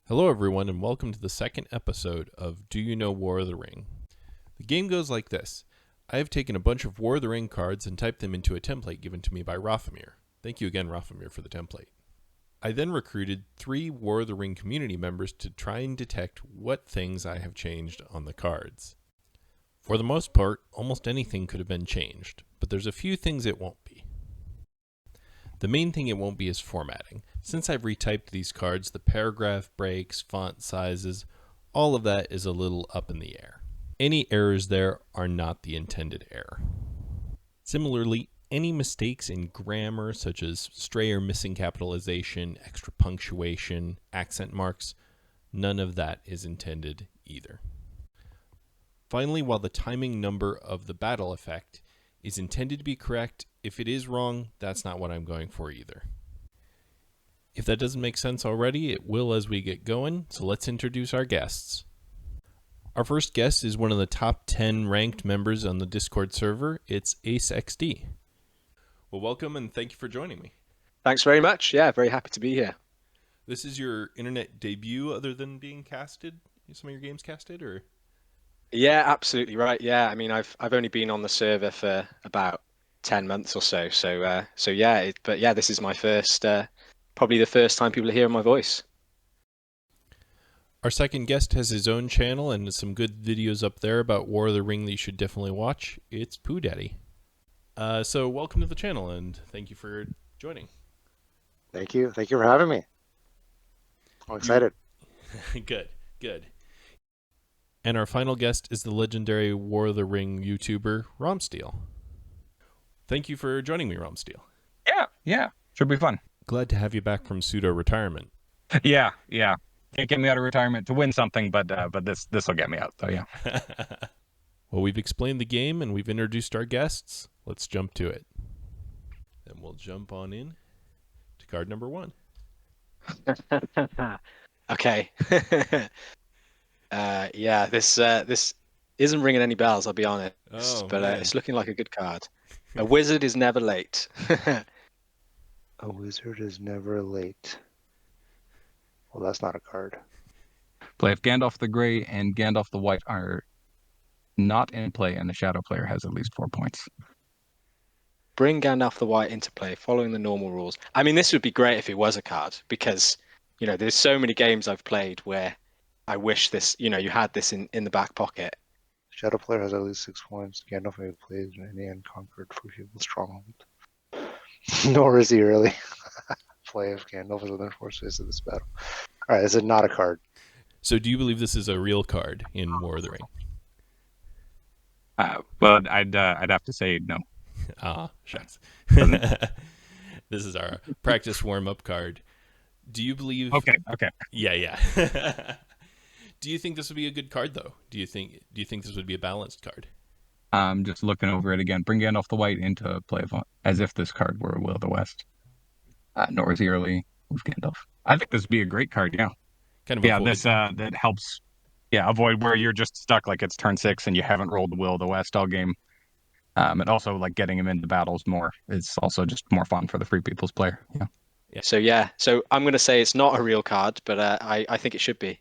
Hello everyone and welcome to the second episode of Do You Know War of the Ring? The game goes like this. I have taken a bunch of War of the Ring cards and typed them into a template given to me by Rafamir. Thank you again, Rafamir, for the template. I then recruited 3 War of the Ring community members to try and detect what things I have changed on the cards. For the most part, almost anything could have been changed, but there's a few things it won't be. The main thing it won't be is formatting. Since I've retyped these cards, the paragraph breaks, font sizes, all of that is a little up in the air. Any errors there are not the intended error. Similarly, any mistakes in grammar, such as stray or missing capitalization, extra punctuation, accent marks, none of that is intended either. Finally, while the timing number of the battle effect is intended to be correct, if it is wrong, that's not what I'm going for either. If that doesn't make sense already, it will as we get going, so let's introduce our guests. Our first guest is one of the top 10 ranked members on the Discord server. It's AceXD. Well, welcome and thank you for joining me. Thanks very much. Yeah, very happy to be here. This is your internet debut other than being casted? Some of your games casted, or? Yeah, absolutely right. Yeah, I mean, I've only been on the server for about 10 months or so. So yeah, but yeah, this is my first, probably the first time people are hearing my voice. Our second guest has his own channel and some good videos up there about War of the Ring that you should definitely watch. It's PouDaddy. So welcome to the channel and thank you for joining. Thank you. Thank you for having me. I'm excited. Good. And our final guest is the legendary War of the Ring YouTuber, Romsteel. Thank you for joining me, Romsteel. Yeah. Should be fun. Glad to have you back from pseudo-retirement. Yeah. Can't get me out of retirement to win something, but this will get me out, so yeah. Well, we've explained the game and we've introduced our guests. Let's jump to it. And we'll jump on in to card number 1. Okay. Yeah, this isn't ringing any bells, I'll be honest. But it's looking like a good card. A wizard is never late. A wizard is never late. Well, that's not a card. Play if Gandalf the Grey and Gandalf the White are not in play and the shadow player has at least 4 points. Bring Gandalf the White into play, following the normal rules. I mean, this would be great if it was a card, because, there's so many games I've played where I wish this, you had this in the back pocket. Shadow player has at least 6 points. Gandalf may have played in any unconquered for people stronghold. Nor is he early. Play if Gandalf is within 4 spaces of this battle. All right, this is not a card. So do you believe this is a real card in War of the Ring? Well, I'd have to say no. Shucks. This is our practice warm-up card. Do you believe... Okay. Yeah. Do you think this would be a good card, though? Do you think this would be a balanced card? Just looking over it again. Bring Gandalf the White into play as if this card were Will of the West. Nor is he early with Gandalf. I think this would be a great card, yeah. Kind of yeah, this that helps avoid where you're just stuck like it's turn 6 and you haven't rolled the Will of the West all game. And also like getting him into battles more. It's also just more fun for the Free People's player. Yeah. So I'm going to say it's not a real card, but I think it should be.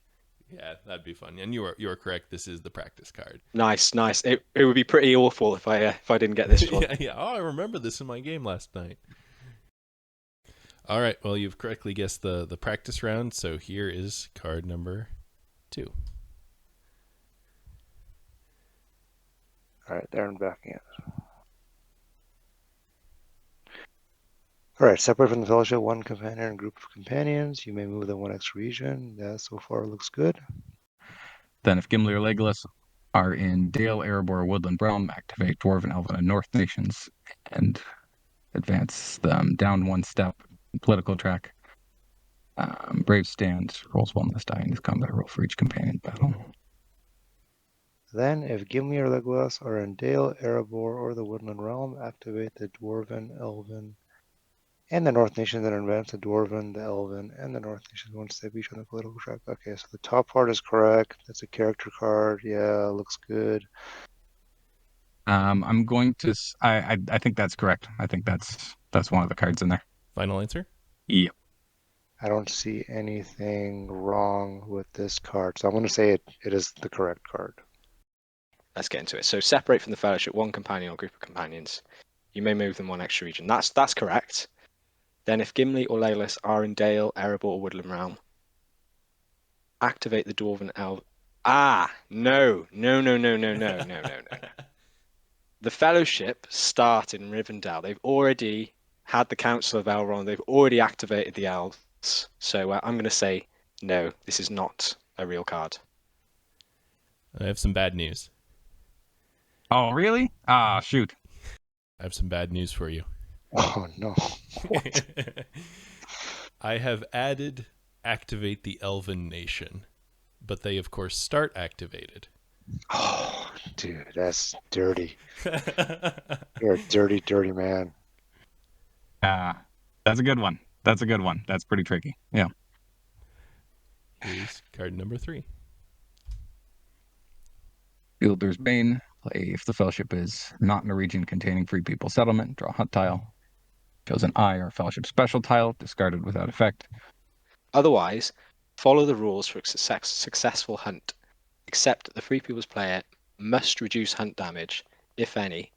Yeah, that'd be fun. And you are correct. This is the practice card. Nice. It would be pretty awful if I didn't get this one. Yeah. Oh, I remember this in my game last night. All right. Well, you've correctly guessed the practice round. So here is card number 2. All right, there and backing it. All right, separate from the fellowship, 1 companion and group of companions. You may move them 1 extra region. That so far looks good. Then if Gimli or Legolas are in Dale, Erebor, Woodland Realm, activate Dwarven, Elven, and North nations and advance them down 1 step. Political track. Brave stand, rolls 1 less die in his combat roll for each companion battle. Then, if Gimli or Legolas are in Dale, Erebor, or the Woodland Realm, activate the Dwarven, Elven, and the North Nations and advance the Dwarven, the Elven, and the North Nations 1 step each on the political track. Okay, so the top part is correct. That's a character card. Yeah, looks good. I'm going to. I think that's correct. I think that's one of the cards in there. Final answer? Yep. I don't see anything wrong with this card. So I'm going to say it is the correct card. Let's get into it. So separate from the Fellowship one companion or group of companions. You may move them one extra region. That's correct. Then if Gimli or Legolas are in Dale, Erebor, or Woodland Realm, activate the Dwarven Elf. No. The Fellowship start in Rivendell. They've already had the Council of Elrond. They've already activated the elves. So I'm going to say no, this is not a real card. I have some bad news. Oh, really? Shoot. I have some bad news for you. Oh, no. What? I have added activate the Elven Nation, but they, of course, start activated. Oh, dude, that's dirty. You're a dirty, dirty man. That's a good one. That's a good one. That's pretty tricky. Yeah. Here's card number 3. Fielder's Bane. Play if the Fellowship is not in a region containing free people settlement. Draw a hunt tile. Chose an eye or Fellowship special tile. Discarded without effect. Otherwise, follow the rules for a successful hunt, except that the Free People's player must reduce hunt damage, if any,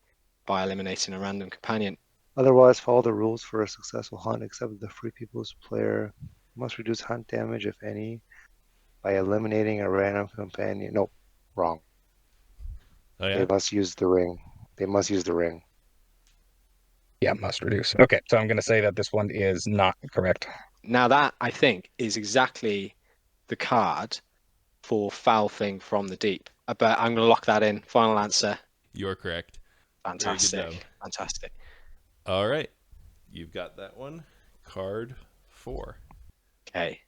by eliminating a random companion. Otherwise, follow the rules for a successful hunt, except that the Free People's player must reduce hunt damage, if any, by eliminating a random companion. Nope, wrong. Oh, yeah? They must use the ring. They must use the ring. Yeah, must reduce. Okay, so I'm going to say that this one is not correct. Now that, I think, is exactly the card for Foul Thing from the Deep. But I'm going to lock that in. Final answer. You're correct. Fantastic. Very good job. Fantastic. All right. You've got that one. Card 4. Okay.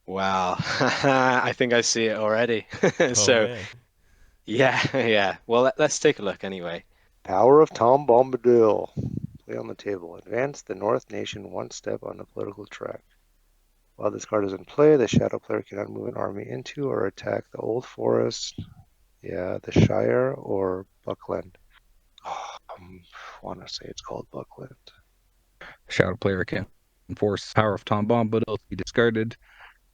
Wow. I think I see it already. So, man. yeah. Well, let's take a look anyway. Power of Tom Bombadil. Play on the table. Advance the North Nation one step on the political track. While this card is in play, the Shadow player cannot move an army into or attack the Old Forest, the Shire, or Buckland. Oh, I want to say it's called Buckland. Shadow player can enforce Power of Tom Bombadil to be discarded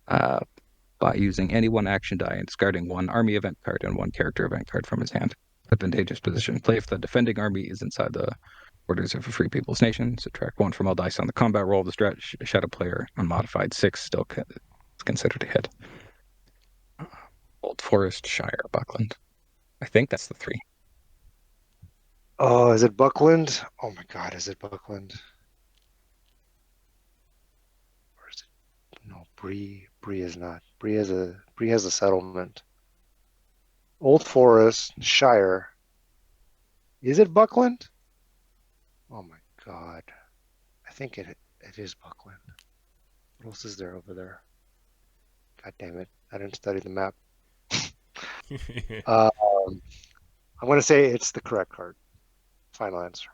by using any one action die and discarding one army event card and one character event card from his hand. Advantageous position. Play if the defending army is inside the borders of a Free People's Nation. Subtract 1 from all dice on the combat roll. The Shadow player, unmodified 6, still is considered a hit. Old Forest, Shire, Buckland. I think that's the 3. Oh, is it Buckland? Oh my God, is it Buckland? Or is it? No, Bree is not. Bree has a settlement. Old Forest, Shire. Is it Buckland? Oh my God. I think it is Buckland. What else is there over there? God damn it. I didn't study the map. I'm going to say it's the correct card. Final answer.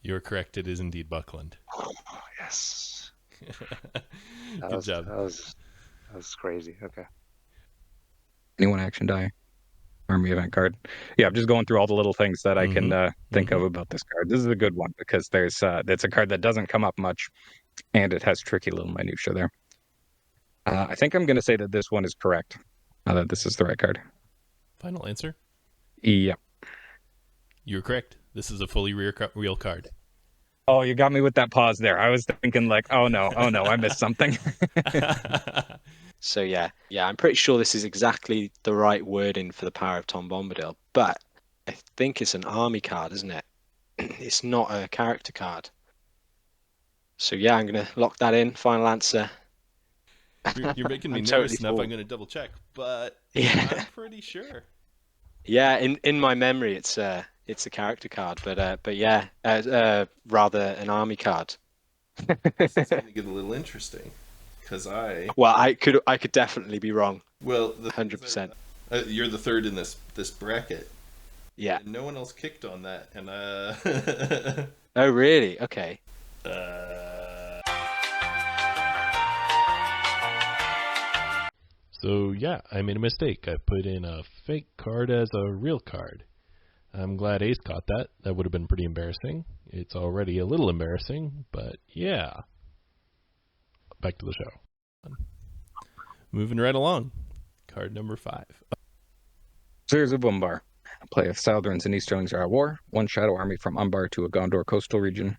You're correct. It is indeed Buckland. Oh, yes. Good job. That was crazy. Okay. Anyone action die. Army event card. Yeah, I'm just going through all the little things that I can think of about this card. This is a good one because it's a card that doesn't come up much, and it has tricky little minutia there. I think I'm going to say that this one is correct. That this is the right card. Final answer? Yeah. You're correct. This is a fully real card. Oh, you got me with that pause there. I was thinking like, oh no, I missed something. So yeah, I'm pretty sure this is exactly the right wording for the Power of Tom Bombadil, but I think it's an army card, isn't it? It's not a character card. So yeah, I'm going to lock that in. Final answer. You're making me I'm nervous totally enough. fooled. I'm going to double check, but Yeah. I'm pretty sure. Yeah, in my memory, it's a character card, but yeah, rather an army card. This is going to get a little interesting, because Well, I could definitely be wrong. Well, 100%. You're the third in this bracket. Yeah. And no one else kicked on that, and Oh really? Okay. So yeah, I made a mistake. I put in a fake card as a real card. I'm glad Ace caught that. That would have been pretty embarrassing. It's already a little embarrassing, but yeah. back to the show. Moving right along. Card number 5. Series of Umbar. Play if Southrons and Easterlings are at war, 1 shadow army from Umbar to a Gondor coastal region.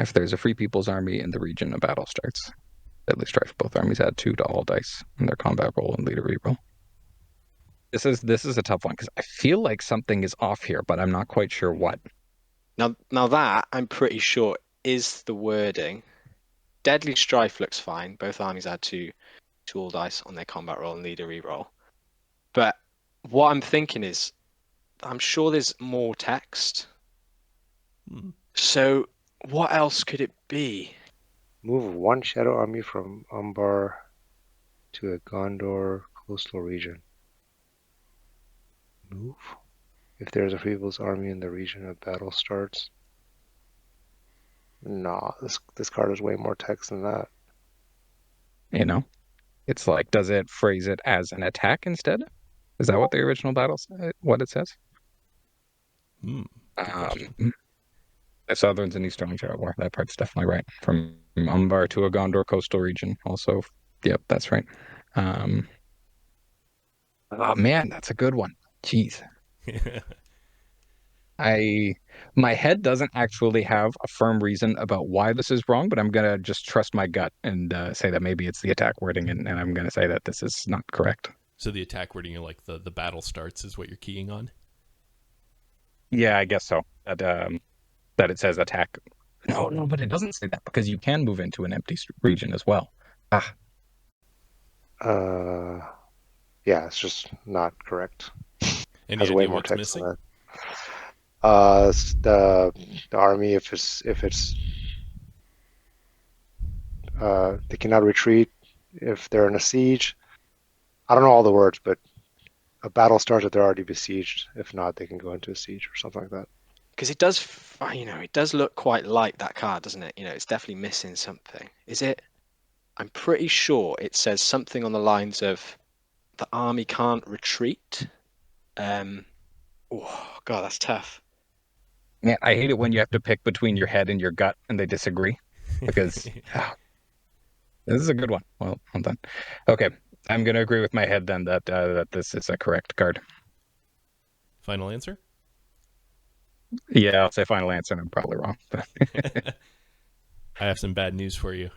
If there's a Free People's army in the region, a battle starts. Deadly Strife. Both armies add 2 to all dice in their combat roll and leader reroll. This is a tough one because I feel like something is off here, but I'm not quite sure what. Now that I'm pretty sure is the wording. Deadly Strife looks fine. Both armies add 2 to all dice on their combat roll and leader reroll. But what I'm thinking is, I'm sure there's more text. So what else could it be? Move 1 shadow army from Umbar to a Gondor coastal region. Move? If there's a Free People's army in the region, a battle starts. Nah, this card has way more text than that. You know, it's like, does it phrase it as an attack instead? Is that what the original battle what it says? If Southrons and Easterlings are at war, that part's definitely right. From Umbar to a Gondor coastal region, also. Yep, that's right. Oh man, that's a good one. Jeez. My head doesn't actually have a firm reason about why this is wrong, but I'm gonna just trust my gut and say that maybe it's the attack wording, and I'm gonna say that this is not correct. So the attack wording, like the battle starts, is what you're keying on? Yeah, I guess so. That it says attack. No, but it doesn't say that because you can move into an empty region as well. Yeah, it's just not correct. Any Has idea way more what's text missing? than that. The army, if it's they cannot retreat if they're in a siege. I don't know all the words, but a battle starts if they're already besieged. If not, they can go into a siege or something like that. Because it does, it does look quite like that card, doesn't it? It's definitely missing something. Is it? I'm pretty sure it says something on the lines of the army can't retreat. Oh God, that's tough. Man, I hate it when you have to pick between your head and your gut and they disagree because this is a good one. Well done. Okay, I'm gonna agree with my head then that this is a correct card. Final answer? Yeah, I'll say final answer, and I'm probably wrong. I have some bad news for you.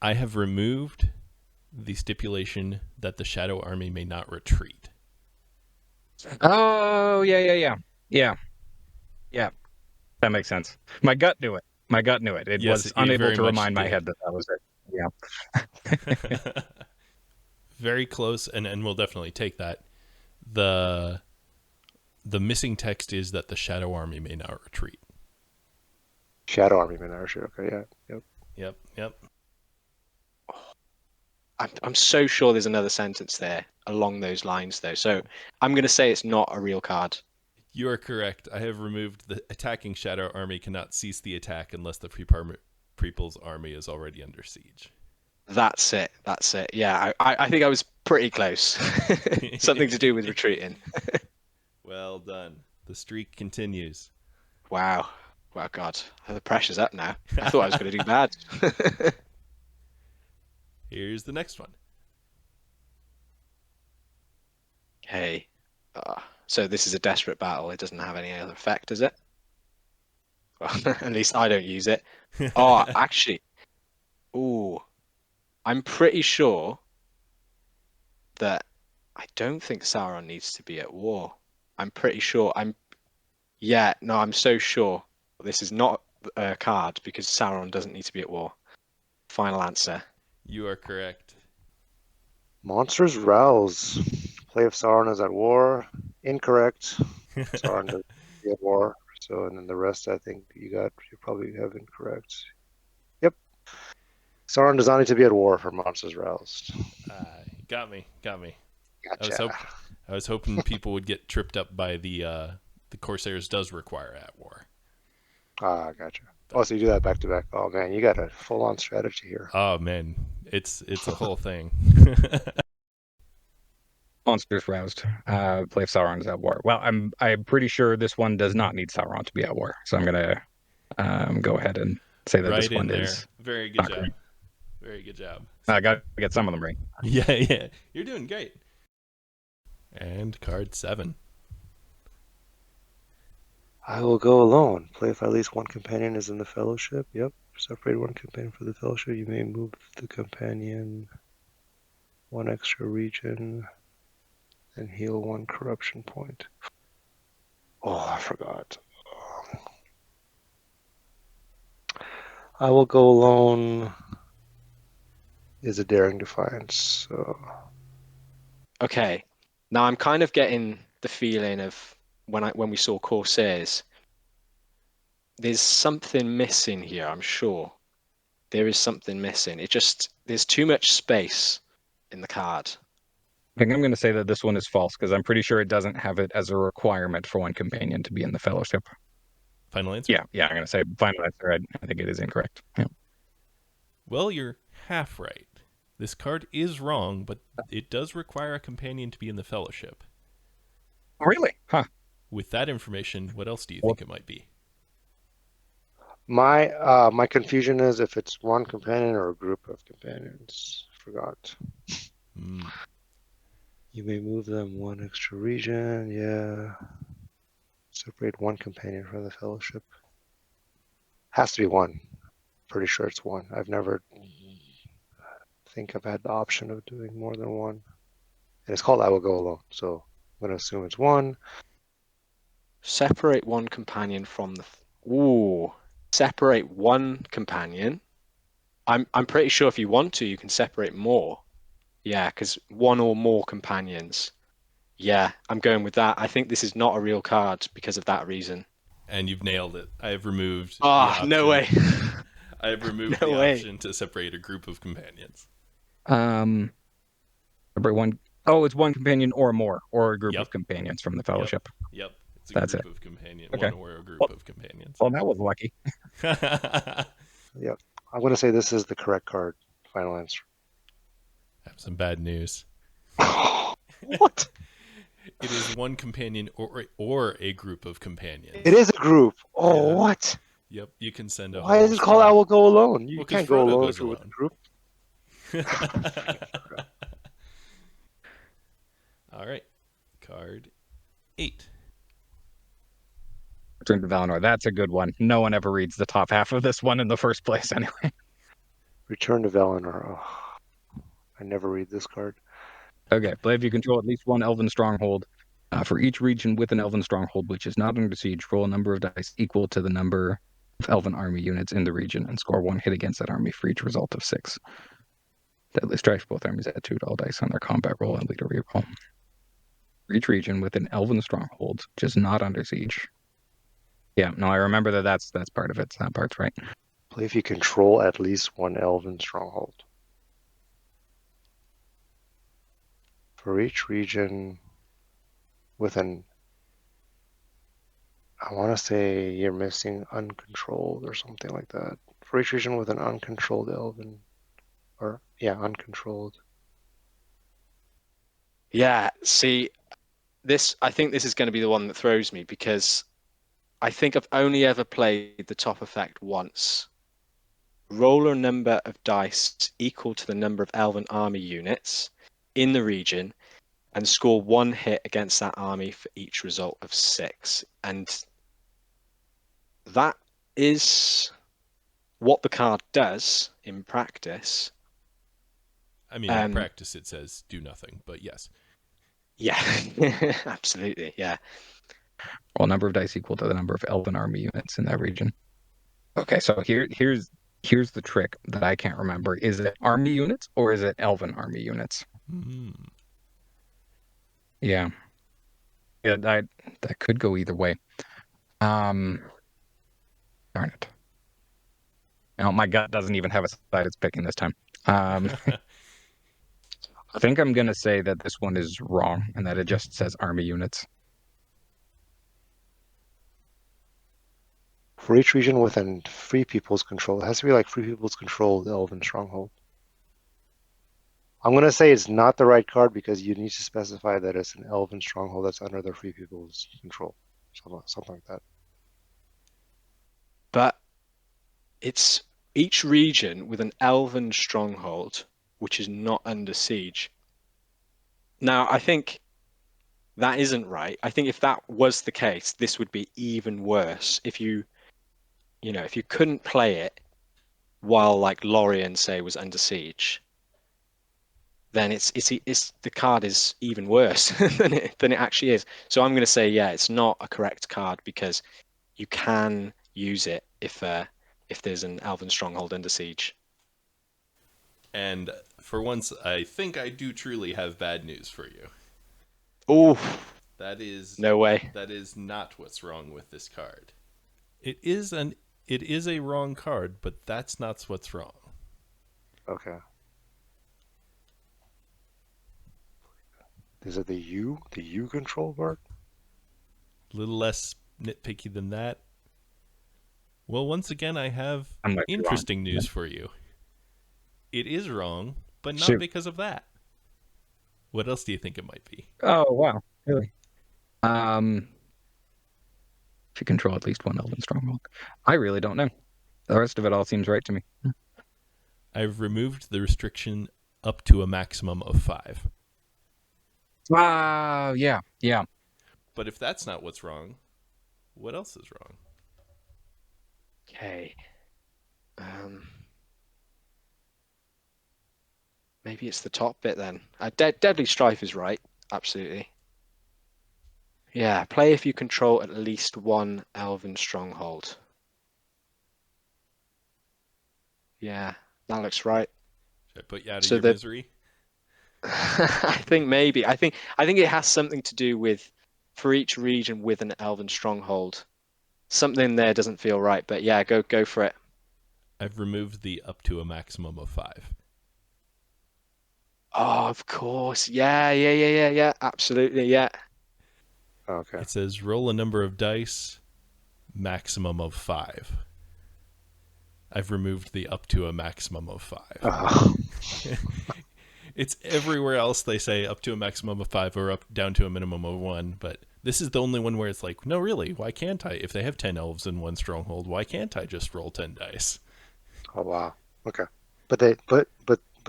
I have removed the stipulation that the Shadow Army may not retreat. Oh, yeah. That makes sense. My gut knew it. It Yes, was you unable very to much remind my did. head that was it. Yeah. Very close, and we'll definitely take that. The missing text is that the Shadow Army may not retreat. Shadow army may not retreat. Okay, yeah, Yep. I'm so sure there's another sentence there along those lines, though. So I'm going to say it's not a real card. You are correct. I have removed the attacking Shadow Army cannot cease the attack unless the Free People's Army is already under siege. That's it. Yeah, I think I was pretty close. Something to do with retreating. Well done. The streak continues. Wow. Well, God, the pressure's up now. I thought I was going to do bad. Here's the next one. Okay. So this is a desperate battle. It doesn't have any other effect, does it? Well, at least I don't use it. Oh, actually. Ooh. I'm pretty sure that I don't think Sauron needs to be at war. I'm pretty sure. I'm so sure this is not a card because Sauron doesn't need to be at war. Final answer. You are correct. Monsters rouse. Play if Sauron is at war. Incorrect. Sauron doesn't be at war. So, and then the rest, I think you probably have incorrect. Yep. Sauron does not need to be at war for monsters roused. Got me. Gotcha. I was hoping people would get tripped up by the Corsairs does require at war. Gotcha. Oh, so you do that back to back. Oh man, you got a full on strategy here. Oh man, it's a whole thing. Monsters roused. Play if Sauron is at war. Well, I'm pretty sure this one does not need Sauron to be at war, so I'm gonna go ahead and say that Right this one in there. is Very good not job. correct. Very good job. I got to get some of them right. Yeah. You're doing great. And card 7. I will go alone. Play if at least one companion is in the fellowship. Yep. Separate one companion for the fellowship. You may move the companion one extra region and heal one corruption point. Oh, I forgot. I will go alone is a daring defiance. So Okay. Now I'm kind of getting the feeling of when we saw Corsairs, there's something missing here, I'm sure. There is something missing. There's too much space in the card. I think I'm going to say that this one is false because I'm pretty sure it doesn't have it as a requirement for one companion to be in the fellowship. Final answer? Yeah, I'm going to say final answer. I think it is incorrect. Yeah. Well, you're half right. This card is wrong, but it does require a companion to be in the fellowship. Really? Huh. With that information, what else do you think it might be? my confusion is if it's one companion or a group of companions. Forgot. You may move them one extra region. Yeah. Separate one companion from the fellowship. Has to be one. Pretty sure it's one. I've never think I've had the option of doing more than one. And it's called I Will Go Alone. So I'm going to assume it's one. Separate one companion from the... Ooh. Separate one companion. I'm pretty sure if you want to, you can separate more. Yeah, because one or more companions. Yeah, I'm going with that. I think this is not a real card because of that reason. And you've nailed it. I have removed the Ah, option. no way. I have removed No the way. option to separate a group of companions. Separate one. Oh, it's one companion or more, or a group Yep. of companions from the fellowship. Yep. It's a That's group it. of companions. Okay. One or a group of companions. Well, that was lucky. Yep. I'm going to say this is the correct card. Final answer. I have some bad news. What? It is one companion or a group of companions. It is a group. Oh, Yeah. what? Yep, you can send a Why whole is it called I Will Go Alone? You Well, 'cause can't go Frodo alone goes if you're with a alone. group. All right. Card 8. Return to Valinor. That's a good one. No one ever reads the top half of this one in the first place, anyway. Return to Valinor. Oh, I never read this card. Okay, play if you control at least one elven stronghold. For each region with an elven stronghold which is not under siege, roll a number of dice equal to the number of elven army units in the region and score one hit against that army for each result of 6. Deadly strikes both armies add 2 to all dice on their combat roll and lead a reroll. For each region with an elven stronghold which is not under siege. Yeah, no, I remember that's part of it. That part's right. Play if you control at least one elven stronghold. For each region with an... I want to say you're missing uncontrolled or something like that. For each region with an uncontrolled elven... Or, yeah, uncontrolled. Yeah, see, I think this is going to be the one that throws me because I think I've only ever played the top effect once. Roll a number of dice equal to the number of elven army units in the region and score one hit against that army for each result of 6. And that is what the card does in practice. I mean, in practice it says do nothing, but yes. Yeah, absolutely, yeah. Roll a number of dice equal to the number of elven army units in that region. Okay, so here's the trick that I can't remember. Is it army units or is it elven army units? Yeah, that could go either way. Darn it. No, my gut doesn't even have a side it's picking this time. I think I'm going to say that this one is wrong and that it just says army units. For each region within Free People's control, it has to be like Free People's control, the Elven Stronghold. I'm going to say it's not the right card because you need to specify that it's an Elven Stronghold that's under the Free People's control. Something like that. But it's each region with an elven stronghold which is not under siege. Now, I think that isn't right. I think if that was the case, this would be even worse. If you couldn't play it while like Lorien, say, was under siege, then it's the card is even worse than it actually is. So I'm going to say, yeah, it's not a correct card because you can use it if there's an Elven Stronghold under siege. And for once, I think I do truly have bad news for you. Oh, That is no way. That is not what's wrong with this card. It is a wrong card, but that's not what's wrong. Okay. Is it the U control card? A little less nitpicky than that. Well, once again, I have interesting news for you. It is wrong, but not because of that. What else do you think it might be? Oh, wow. Really? If you control at least one Elven Stronghold. I really don't know. The rest of it all seems right to me. I've removed the restriction up to a maximum of 5. Wow, yeah. But if that's not what's wrong, what else is wrong? Okay. Maybe it's the top bit then. Deadly Strife is right. Absolutely. Yeah, play if you control at least one Elven Stronghold. Yeah, that looks right. Should I put you out of your misery? I think maybe. I think it has something to do with, for each region with an Elven Stronghold, something there doesn't feel right. But yeah, go for it. I've removed the up to a maximum of 5. Oh, of course. Yeah. Absolutely, yeah. Okay. It says roll a number of dice, maximum of 5. I've removed the up to a maximum of 5. Oh. It's everywhere else they say up to a maximum of 5 or up down to a minimum of 1, but this is the only one where it's like, no, really, why can't I? If they have 10 elves in one stronghold, why can't I just roll 10 dice? Oh wow. Okay. But the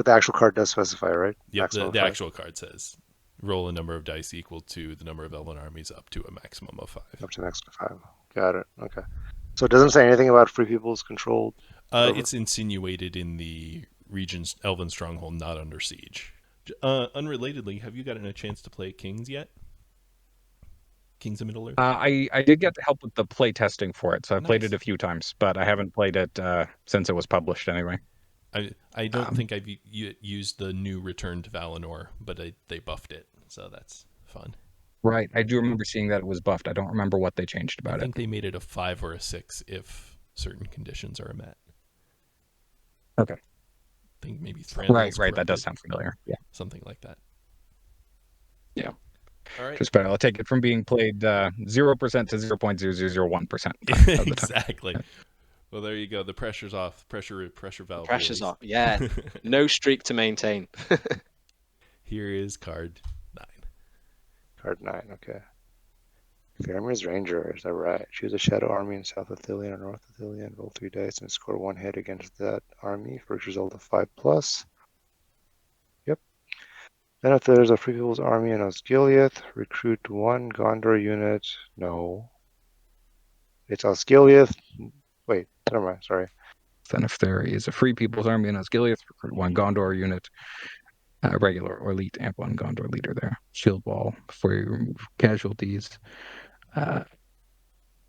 actual card does specify, right? Yep, the actual card says roll a number of dice equal to the number of elven armies up to a maximum of 5. Up to an extra 5. Got it. Okay. So it doesn't say anything about free people's controlled. It's insinuated in the region's elven stronghold not under siege. Unrelatedly, have you gotten a chance to play Kings yet? Kings of Middle Earth? I did get help with the play testing for it, so I played Nice. it a few times, but I haven't played it since it was published anyway. I don't think I've used the new Return to Valinor, but they buffed it, so that's fun. Right, I do remember seeing that it was buffed. I don't remember what they changed about it. I think they made it a 5 or a 6 if certain conditions are met. Okay. I think maybe Right, that does sound familiar. Yeah. Something like that. Yeah. All right. Just better. I'll take it from being played 0% to 0.0001%. Exactly. Well, there you go. The pressure's off. Pressure valve. Pressure's off. Yeah. No streak to maintain. Here is card 9. Card 9. Okay. Faramir's Ranger. Is that right? Choose a shadow army in South Ithilien or North Ithilien. Roll 3 dice and score 1 hit against that army for each result of 5+. Yep. Then if there's a Free People's Army in Osgiliath, recruit 1 Gondor unit. No. It's Osgiliath. Wait, never mind. Sorry. Then if there is a Free People's Army in Osgiliath, recruit 1 Gondor unit. Regular or elite, amp 1 Gondor leader there. Shield wall before you remove casualties.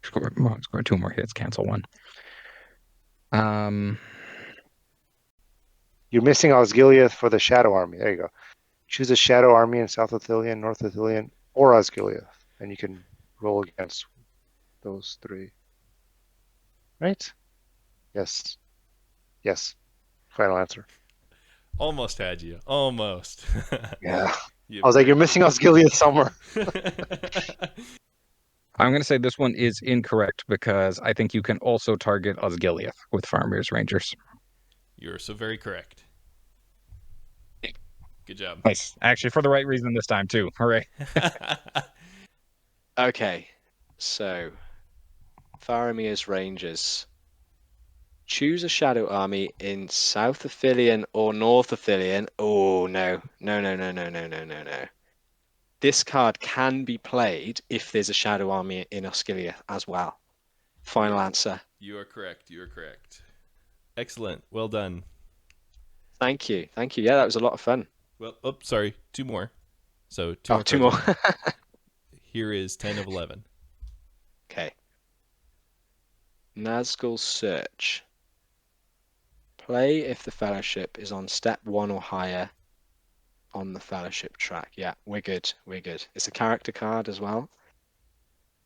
Score 2 more hits, cancel 1. You're missing Osgiliath for the Shadow Army. There you go. Choose a Shadow Army in South Ithilien, North Ithilien, or Osgiliath, and you can roll against those 3. Right? Yes. Yes. Final answer. Almost had you. Almost. Yeah. I was like, you're missing Osgiliath somewhere. I'm going to say this one is incorrect because I think you can also target Osgiliath with Faramir's Rangers. You're so very correct. Good job. Nice. Actually, for the right reason this time, too. Hooray. Okay. So, Faramir's Rangers. Choose a shadow army in South Aphelion or North Aphelion. Oh, no. No, no, no, no, no, no, no, no. This card can be played if there's a shadow army in Osgiliath as well. Final answer. You are correct. You are correct. Excellent. Well done. Thank you. Thank you. Yeah, that was a lot of fun. Well, sorry. 2 more. So 2 Oh, more 2 cards. more. Here is 10 of 11. Okay. Nazgul Search. Play if the Fellowship is on step 1 or higher on the Fellowship track. Yeah, we're good. We're good. It's a character card as well.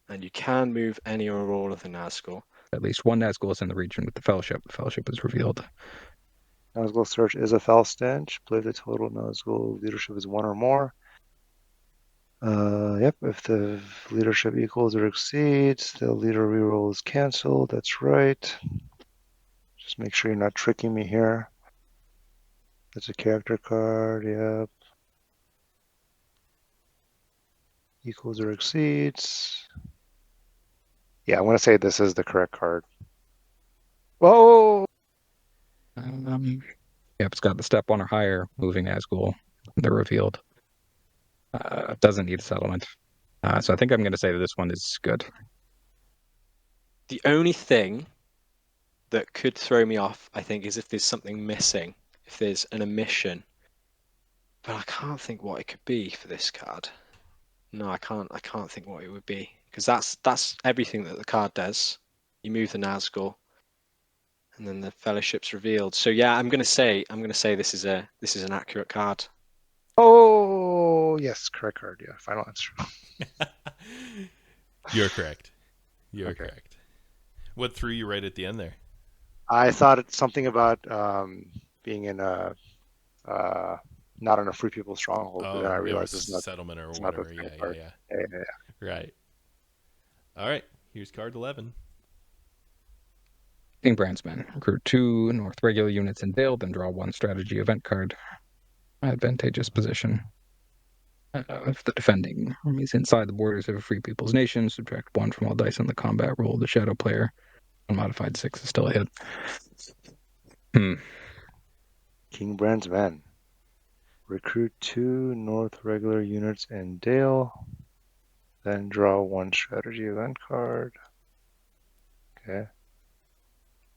And you can move any or all of the Nazgul. At least one Nazgul is in the region with the Fellowship. The Fellowship is revealed. Nazgul Search is a foul stench. Play the total Nazgul leadership is 1 or more. Yep, if the leadership equals or exceeds, the leader reroll is canceled. That's right. Just make sure you're not tricking me here. That's a character card, yep. Equals or exceeds. Yeah, I want to say this is the correct card. Whoa! Yep, it's got the step 1 or higher moving Nazgul. They're revealed. Doesn't need a settlement. So I think I'm going to say that this one is good. The only thing that could throw me off, I think, is if there's something missing. If there's an omission. But I can't think what it could be for this card. No, I can't think what it would be. Because that's everything that the card does. You move the Nazgul. And then the Fellowship's revealed. So yeah, I'm gonna say this is an accurate card. Oh, yes, correct card. Yeah, final answer. You're correct. You're Okay. correct. What threw you right at the end there? I thought it's something about being in a not in a free people stronghold, but then I there realized was it's not. settlement or it's not the whatever. same Yeah. card. Yeah. Right. All right. Here's card 11. King Brandsman. Recruit 2 North regular units in Dale, then draw 1 strategy event card. Advantageous position. If the defending army is inside the borders of a free people's nation, subtract 1 from all dice on the combat roll. The shadow player, unmodified 6 is still a hit. King Brand's men. Recruit 2 North regular units in Dale. Then draw 1 strategy event card. Okay.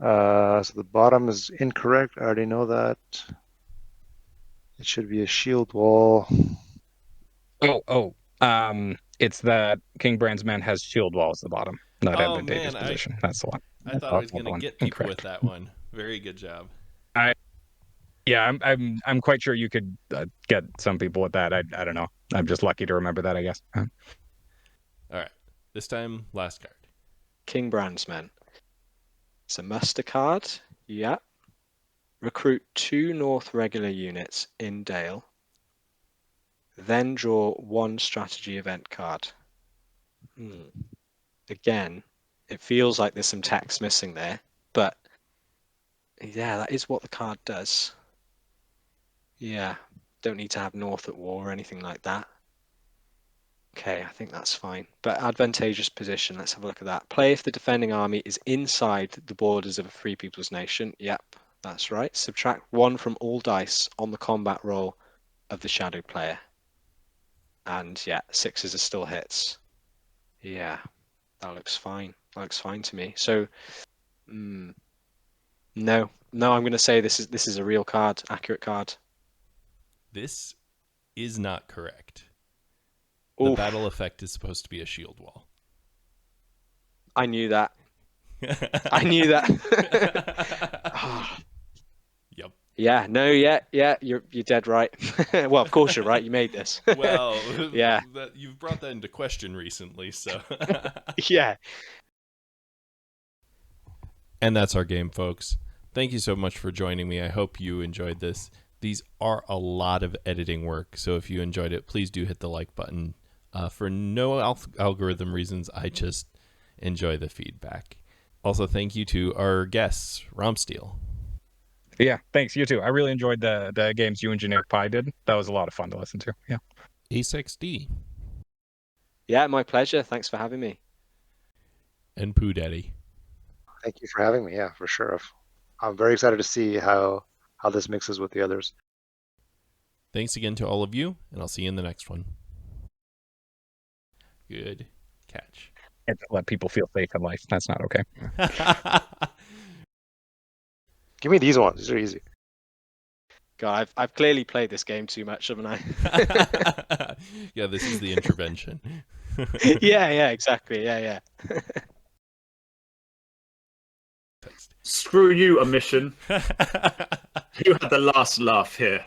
So the bottom is incorrect. I already know that. It should be a shield wall. It's that King Brandsman has shield walls at the bottom, not Oh, advantageous man, position. That's the one. I thought I was Hold going on. to get people Incorrect. with that one. Very good job. Yeah, I'm quite sure you could get some people with that. I don't know. I'm just lucky to remember that, I guess. All right. This time, last card. King Brandsman. It's a muster card. Yeah. Recruit 2 North regular units in Dale. Then draw 1 strategy event card. Again, it feels like there's some text missing there, but yeah, that is what the card does. Yeah, don't need to have North at war or anything like that. Okay, I think that's fine. But advantageous position, let's have a look at that. Play if the defending army is inside the borders of a free people's nation. Yep, that's right. Subtract 1 from all dice on the combat roll of the shadow player. And yeah, 6s are still hits. Yeah, that looks fine. That looks fine to me. So, no, I'm going to say this is a real card, accurate card. This is not correct. Oof. The battle effect is supposed to be a shield wall. I knew that. I knew that. Yep. Yeah, no, yeah, you're dead right. Well, of course you're right. You made this. Well, yeah, you've brought that into question recently, so. yeah. And that's our game, folks. Thank you so much for joining me. I hope you enjoyed this. These are a lot of editing work, so if you enjoyed it, please do hit the like button. For no algorithm reasons, I just enjoy the feedback. Also, thank you to our guests, Romsteel. Yeah, thanks. You too. I really enjoyed the games you and Generic Pie did. That was a lot of fun to listen to. Yeah. A6D. Yeah, my pleasure. Thanks for having me. And PouDaddy. Thank you for having me. Yeah, for sure. I'm very excited to see how this mixes with the others. Thanks again to all of you, and I'll see you in the next one. Good catch. And let people feel safe in life. That's not okay. Give me these ones. These are easy. God, I've clearly played this game too much, haven't I? Yeah, this is the intervention. yeah, exactly. Yeah. Screw you, omission. You had the last laugh here.